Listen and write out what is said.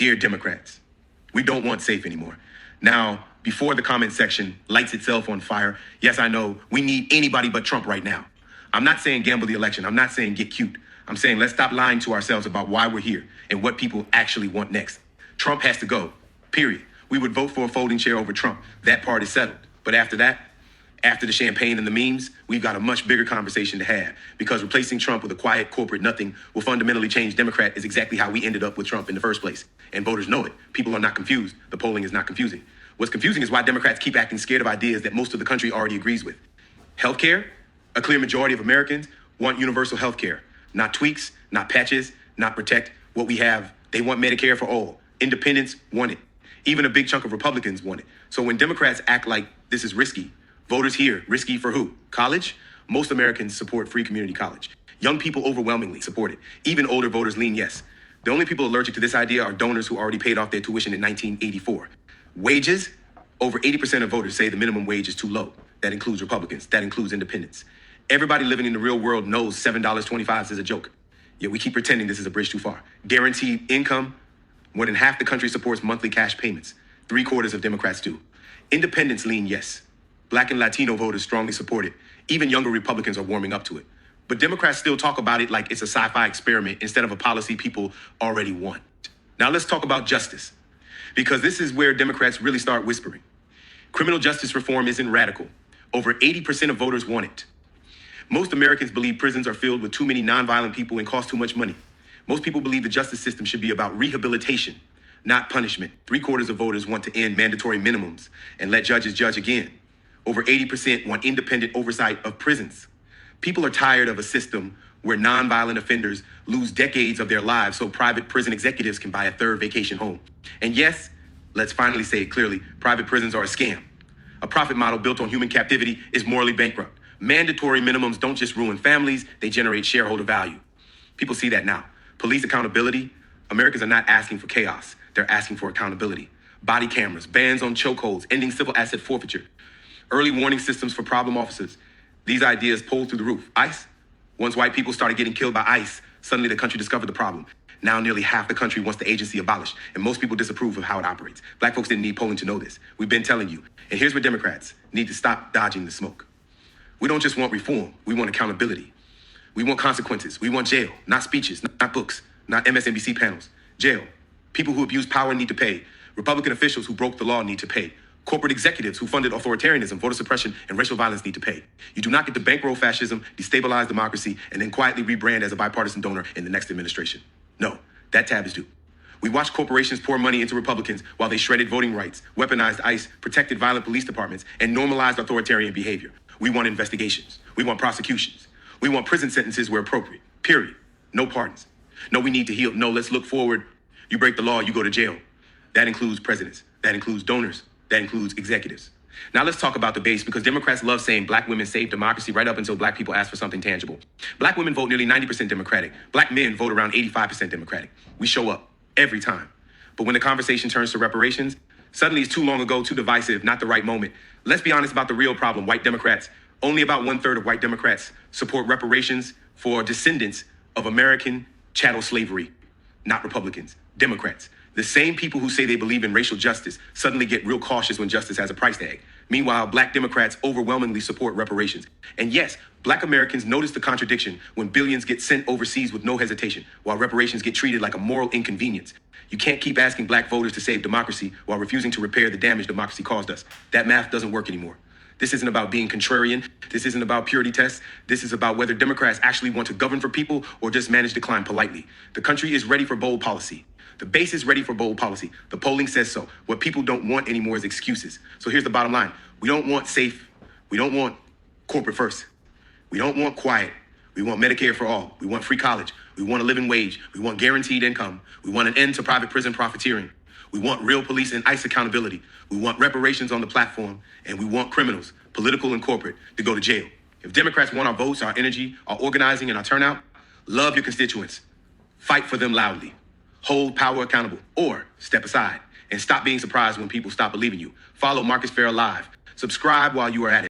Dear Democrats, we don't want safe anymore. Now, before the comment section lights itself on fire, yes, I know we need anybody but Trump right now. I'm not saying gamble the election. I'm not saying get cute. I'm saying let's stop lying to ourselves about why we're here and what people actually want next. Trump has to go, period. We would vote for a folding chair over Trump. That part is settled. But after that, after the champagne and the memes, we've got a much bigger conversation to have, because replacing Trump with a quiet corporate nothing will fundamentally change Democrat is exactly how we ended up with Trump in the first place. And voters know it. People are not confused. The polling is not confusing. What's confusing is why Democrats keep acting scared of ideas that most of the country already agrees with. Healthcare, a clear majority of Americans want universal healthcare, not tweaks, not patches, not protect what we have. They want Medicare for all. Independents want it. Even a big chunk of Republicans want it. So when Democrats act like this is risky, voters here, risky for who? College? Most Americans support free community college. Young people overwhelmingly support it. Even older voters lean yes. The only people allergic to this idea are donors who already paid off their tuition in 1984. Wages? Over 80% of voters say the minimum wage is too low. That includes Republicans. That includes independents. Everybody living in the real world knows $7.25 is a joke. Yet we keep pretending this is a bridge too far. Guaranteed income? More than half the country supports monthly cash payments. 3/4 of Democrats do. Independents lean yes. Black and Latino voters strongly support it. Even younger Republicans are warming up to it. But Democrats still talk about it like it's a sci-fi experiment instead of a policy people already want. Now let's talk about justice, because this is where Democrats really start whispering. Criminal justice reform isn't radical. Over 80% of voters want it. Most Americans believe prisons are filled with too many nonviolent people and cost too much money. Most people believe the justice system should be about rehabilitation, not punishment. 3/4 of voters want to end mandatory minimums and let judges judge again. Over 80% want independent oversight of prisons. People are tired of a system where nonviolent offenders lose decades of their lives so private prison executives can buy a third vacation home. And yes, let's finally say it clearly, private prisons are a scam. A profit model built on human captivity is morally bankrupt. Mandatory minimums don't just ruin families, they generate shareholder value. People see that now. Police accountability, Americans are not asking for chaos, they're asking for accountability. Body cameras, bans on chokeholds, ending civil asset forfeiture, early warning systems for problem officers. These ideas pulled through the roof. ICE? Once white people started getting killed by ICE, suddenly the country discovered the problem. Now nearly half the country wants the agency abolished, and most people disapprove of how it operates. Black folks didn't need polling to know this. We've been telling you. And here's where Democrats need to stop dodging the smoke. We don't just want reform, we want accountability. We want consequences. We want jail, not speeches, not books, not MSNBC panels. Jail. People who abuse power need to pay. Republican officials who broke the law need to pay. Corporate executives who funded authoritarianism, voter suppression, and racial violence need to pay. You do not get to bankroll fascism, destabilize democracy, and then quietly rebrand as a bipartisan donor in the next administration. No, that tab is due. We watched corporations pour money into Republicans while they shredded voting rights, weaponized ICE, protected violent police departments, and normalized authoritarian behavior. We want investigations. We want prosecutions. We want prison sentences where appropriate, period. No pardons. No, we need to heal. No, let's look forward. You break the law, you go to jail. That includes presidents. That includes donors. That includes executives. Now let's talk about the base, because Democrats love saying black women save democracy right up until black people ask for something tangible. Black women vote nearly 90% Democratic. Black men vote around 85% Democratic. We show up every time. But when the conversation turns to reparations, suddenly it's too long ago, too divisive, not the right moment. Let's be honest about the real problem. White Democrats, only about 1/3 of white Democrats support reparations for descendants of American chattel slavery, not Republicans, Democrats. The same people who say they believe in racial justice suddenly get real cautious when justice has a price tag. Meanwhile, black Democrats overwhelmingly support reparations. And yes, black Americans notice the contradiction when billions get sent overseas with no hesitation, while reparations get treated like a moral inconvenience. You can't keep asking black voters to save democracy while refusing to repair the damage democracy caused us. That math doesn't work anymore. This isn't about being contrarian. This isn't about purity tests. This is about whether Democrats actually want to govern for people or just manage decline politely. The country is ready for bold policy. The base is ready for bold policy. The polling says so. What people don't want anymore is excuses. So here's the bottom line. We don't want safe. We don't want corporate first. We don't want quiet. We want Medicare for all. We want free college. We want a living wage. We want guaranteed income. We want an end to private prison profiteering. We want real police and ICE accountability. We want reparations on the platform. And we want criminals, political and corporate, to go to jail. If Democrats want our votes, our energy, our organizing, and our turnout, love your constituents. Fight for them loudly. Hold power accountable, or step aside and stop being surprised when people stop believing you. Follow Marcus Farrell Live. Subscribe while you are at it.